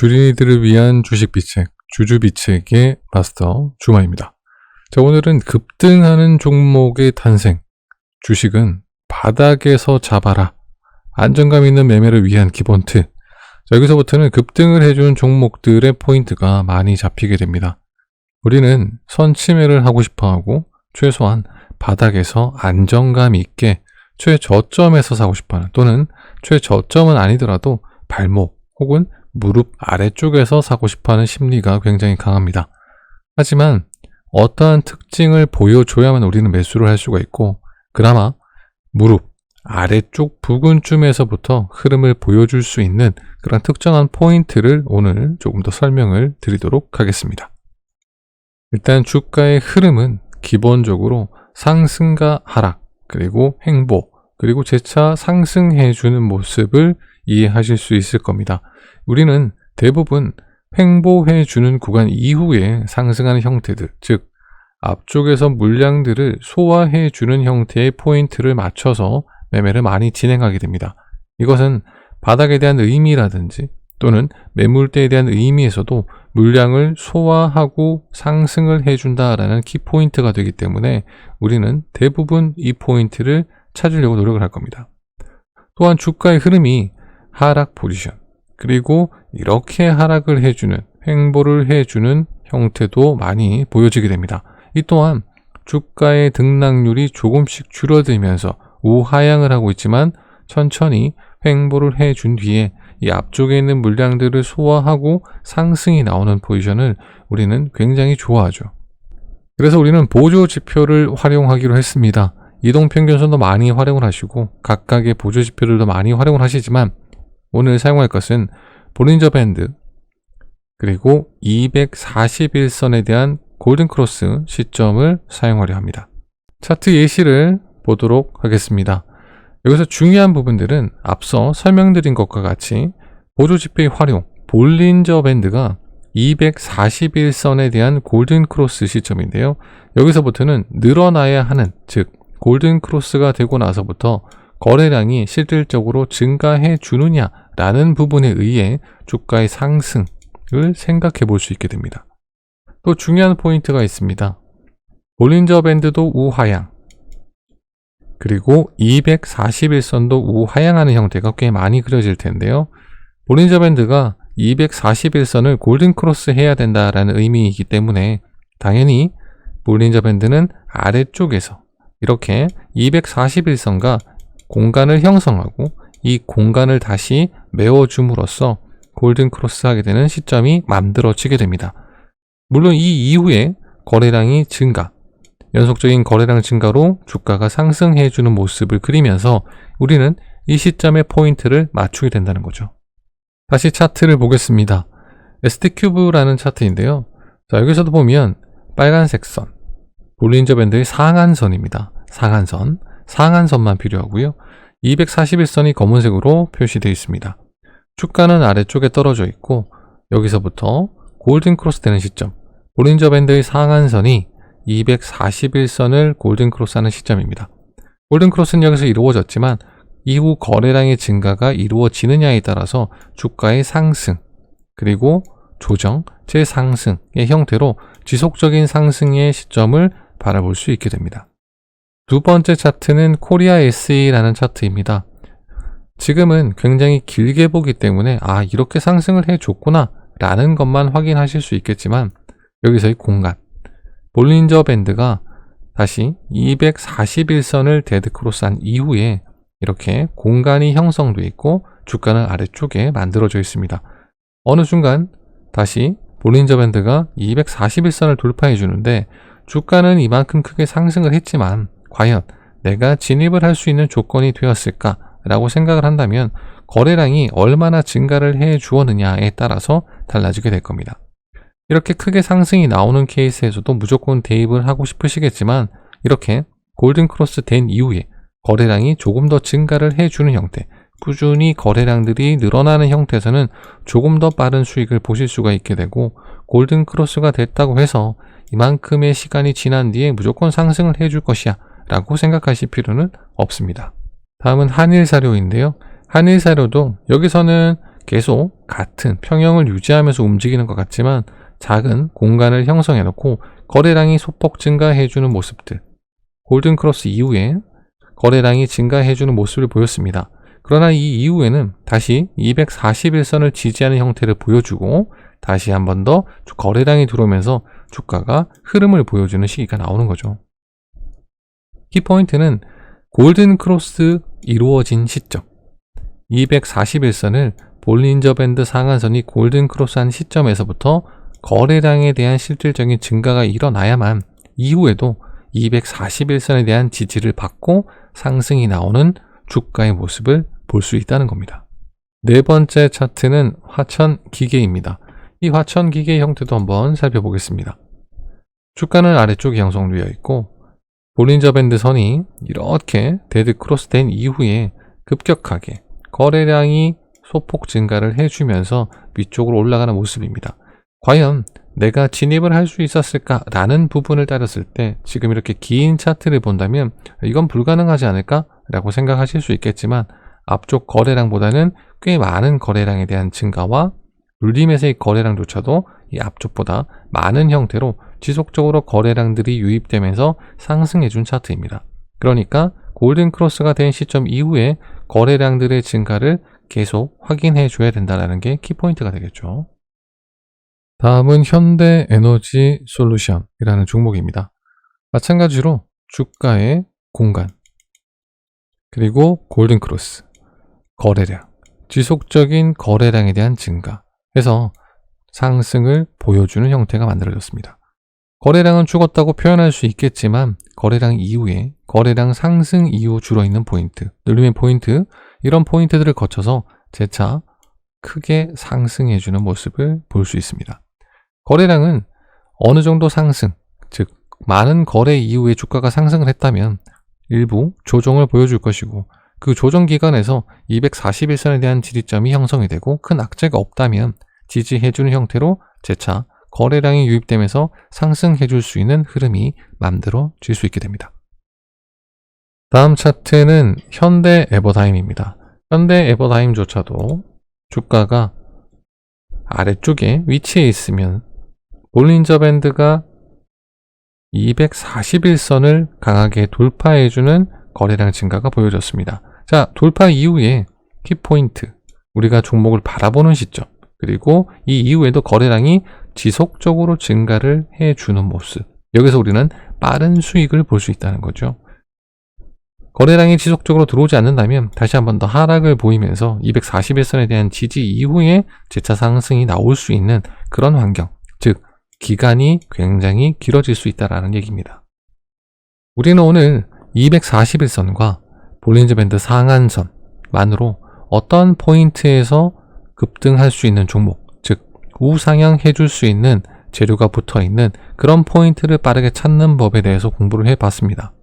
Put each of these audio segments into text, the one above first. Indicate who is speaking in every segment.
Speaker 1: 주린이들을 위한 주식비책, 주주비책의 마스터 주마입니다. 자, 오늘은 급등하는 종목의 탄생, 주식은 바닥에서 잡아라, 안정감 있는 매매를 위한 기본 틀. 자, 여기서부터는 급등을 해주는 종목들의 포인트가 많이 잡히게 됩니다. 우리는 선침해를 하고 싶어하고 최소한 바닥에서 안정감 있게 최저점에서 사고 싶어하는, 또는 최저점은 아니더라도 발목 혹은 무릎 아래쪽에서 사고 싶어하는 심리가 굉장히 강합니다. 하지만 어떠한 특징을 보여줘야만 우리는 매수를 할 수가 있고, 그나마 무릎 아래쪽 부근쯤에서부터 흐름을 보여줄 수 있는 그런 특정한 포인트를 오늘 조금 더 설명을 드리도록 하겠습니다. 일단 주가의 흐름은 기본적으로 상승과 하락, 그리고 횡보, 그리고 재차 상승해주는 모습을 이해하실 수 있을 겁니다. 우리는 대부분 횡보해주는 구간 이후에 상승하는 형태들, 즉 앞쪽에서 물량들을 소화해주는 형태의 포인트를 맞춰서 매매를 많이 진행하게 됩니다. 이것은 바닥에 대한 의미라든지 또는 매물대에 대한 의미에서도 물량을 소화하고 상승을 해준다라는 키포인트가 되기 때문에 우리는 대부분 이 포인트를 찾으려고 노력을 할 겁니다. 또한 주가의 흐름이 하락 포지션, 그리고 이렇게 하락을 해주는, 횡보를 해주는 형태도 많이 보여지게 됩니다. 이 또한 주가의 등락률이 조금씩 줄어들면서 우하향을 하고 있지만 천천히 횡보를 해준 뒤에 이 앞쪽에 있는 물량들을 소화하고 상승이 나오는 포지션을 우리는 굉장히 좋아하죠. 그래서 우리는 보조 지표를 활용하기로 했습니다. 이동평균선도 많이 활용을 하시고 각각의 보조 지표들도 많이 활용을 하시지만 오늘 사용할 것은 볼린저 밴드, 그리고 241선에 대한 골든크로스 시점을 사용하려 합니다. 차트 예시를 보도록 하겠습니다. 여기서 중요한 부분들은 앞서 설명드린 것과 같이 보조지표의 활용, 볼린저 밴드가 241선에 대한 골든크로스 시점인데요. 여기서부터는 늘어나야 하는, 즉 골든크로스가 되고 나서부터 거래량이 실질적으로 증가해 주느냐라는 부분에 의해 주가의 상승을 생각해 볼 수 있게 됩니다. 또 중요한 포인트가 있습니다. 볼린저 밴드도 우하향, 그리고 241선도 우하향하는 형태가 꽤 많이 그려질 텐데요. 볼린저 밴드가 241선을 골든크로스 해야 된다라는 의미이기 때문에 당연히 볼린저 밴드는 아래쪽에서 이렇게 241선과 공간을 형성하고 이 공간을 다시 메워줌으로써 골든크로스 하게 되는 시점이 만들어지게 됩니다. 물론 이 이후에 거래량이 증가, 연속적인 거래량 증가로 주가가 상승해주는 모습을 그리면서 우리는 이 시점의 포인트를 맞추게 된다는 거죠. 다시 차트를 보겠습니다. ST큐브라는 차트인데요. 자, 여기서도 보면 빨간색 선, 볼린저 밴드의 상한선입니다. 상한선만 필요하고요. 241선이 검은색으로 표시되어 있습니다. 주가는 아래쪽에 떨어져 있고 여기서부터 골든크로스 되는 시점, 볼린저 밴드의 상한선이 241선을 골든크로스하는 시점입니다. 골든크로스는 여기서 이루어졌지만 이후 거래량의 증가가 이루어지느냐에 따라서 주가의 상승, 그리고 조정, 재상승의 형태로 지속적인 상승의 시점을 바라볼 수 있게 됩니다. 두 번째 차트는 코리아 SE라는 차트입니다. 지금은 굉장히 길게 보기 때문에 이렇게 상승을 해줬구나 라는 것만 확인하실 수 있겠지만 여기서의 공간, 볼린저 밴드가 다시 241선을 데드크로스한 이후에 이렇게 공간이 형성되어 있고 주가는 아래쪽에 만들어져 있습니다. 어느 순간 다시 볼린저 밴드가 241선을 돌파해 주는데 주가는 이만큼 크게 상승을 했지만 과연 내가 진입을 할 수 있는 조건이 되었을까 라고 생각을 한다면 거래량이 얼마나 증가를 해 주었느냐에 따라서 달라지게 될 겁니다. 이렇게 크게 상승이 나오는 케이스에서도 무조건 대입을 하고 싶으시겠지만 이렇게 골든크로스 된 이후에 거래량이 조금 더 증가를 해주는 형태, 꾸준히 거래량들이 늘어나는 형태에서는 조금 더 빠른 수익을 보실 수가 있게 되고, 골든크로스가 됐다고 해서 이만큼의 시간이 지난 뒤에 무조건 상승을 해줄 것이야 라고 생각하실 필요는 없습니다. 다음은 한일사료인데요. 한일사료도 여기서는 계속 같은 평형을 유지하면서 움직이는 것 같지만 작은 공간을 형성해 놓고 거래량이 소폭 증가해주는 모습들, 골든크로스 이후에 거래량이 증가해주는 모습을 보였습니다. 그러나 이 이후에는 다시 241선을 지지하는 형태를 보여주고 다시 한 번 더 거래량이 들어오면서 주가가 흐름을 보여주는 시기가 나오는 거죠. 키포인트는 골든크로스 이루어진 시점, 241선을 볼린저 밴드 상한선이 골든크로스한 시점에서부터 거래량에 대한 실질적인 증가가 일어나야만 이후에도 241선에 대한 지지를 받고 상승이 나오는 주가의 모습을 볼 수 있다는 겁니다. 네 번째 차트는 화천 기계입니다. 이 화천 기계의 형태도 한번 살펴보겠습니다. 주가는 아래쪽에 형성되어 있고 볼린저 밴드 선이 이렇게 데드 크로스 된 이후에 급격하게 거래량이 소폭 증가를 해주면서 위쪽으로 올라가는 모습입니다. 과연 내가 진입을 할 수 있었을까라는 부분을 따졌을 때 지금 이렇게 긴 차트를 본다면 이건 불가능하지 않을까? 라고 생각하실 수 있겠지만 앞쪽 거래량보다는 꽤 많은 거래량에 대한 증가와 룰리맷의 거래량조차도 이 앞쪽보다 많은 형태로 지속적으로 거래량들이 유입되면서 상승해준 차트입니다. 그러니까 골든크로스가 된 시점 이후에 거래량들의 증가를 계속 확인해 줘야 된다는 게 키포인트가 되겠죠. 다음은 현대에너지 솔루션이라는 종목입니다. 마찬가지로 주가의 공간, 그리고 골든크로스, 거래량, 지속적인 거래량에 대한 증가 해서 상승을 보여주는 형태가 만들어졌습니다. 거래량은 죽었다고 표현할 수 있겠지만 거래량 이후에 거래량 상승 이후 주로 있는 포인트, 눌림의 포인트, 이런 포인트들을 거쳐서 재차 크게 상승해주는 모습을 볼 수 있습니다. 거래량은 어느 정도 상승, 즉 많은 거래 이후에 주가가 상승을 했다면 일부 조정을 보여줄 것이고 그 조정 기간에서 241선에 대한 지지점이 형성이 되고 큰 악재가 없다면 지지해주는 형태로 재차 거래량이 유입되면서 상승해줄 수 있는 흐름이 만들어질 수 있게 됩니다. 다음 차트는 현대에버다임입니다. 현대에버다임조차도 주가가 아래쪽에 위치해 있으면 볼린저 밴드가 241선을 강하게 돌파해주는 거래량 증가가 보여졌습니다. 자, 돌파 이후에 키포인트, 우리가 종목을 바라보는 시점, 그리고 이 이후에도 거래량이 지속적으로 증가를 해주는 모습, 여기서 우리는 빠른 수익을 볼 수 있다는 거죠. 거래량이 지속적으로 들어오지 않는다면 다시 한 번 더 하락을 보이면서 241선에 대한 지지 이후에 재차 상승이 나올 수 있는 그런 환경, 즉 기간이 굉장히 길어질 수 있다는 얘기입니다. 우리는 오늘 241선과 볼린저 밴드 상한선만으로 어떤 포인트에서 급등할 수 있는 종목, 즉 우상향 해줄 수 있는 재료가 붙어있는 그런 포인트를 빠르게 찾는 법에 대해서 공부를 해봤습니다.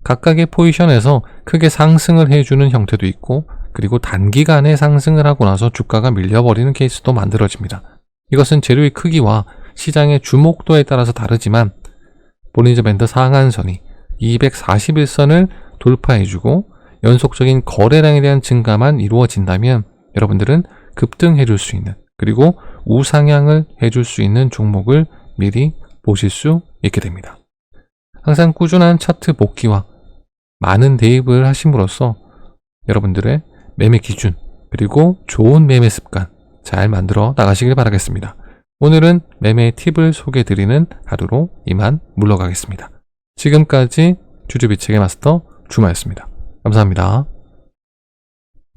Speaker 1: 각각의 포지션에서 크게 상승을 해주는 형태도 있고 그리고 단기간에 상승을 하고 나서 주가가 밀려버리는 케이스도 만들어집니다. 이것은 재료의 크기와 시장의 주목도에 따라서 다르지만 볼린저 밴드 상한선이 241선을 돌파해주고 연속적인 거래량에 대한 증가만 이루어진다면 여러분들은 급등해줄 수 있는, 그리고 우상향을 해줄 수 있는 종목을 미리 보실 수 있게 됩니다. 항상 꾸준한 차트 복귀와 많은 대입을 하심으로써 여러분들의 매매 기준, 그리고 좋은 매매 습관 잘 만들어 나가시길 바라겠습니다. 오늘은 매매 팁을 소개해드리는 하루로 이만 물러가겠습니다. 지금까지 주주비책의 마스터 주마였습니다. 감사합니다.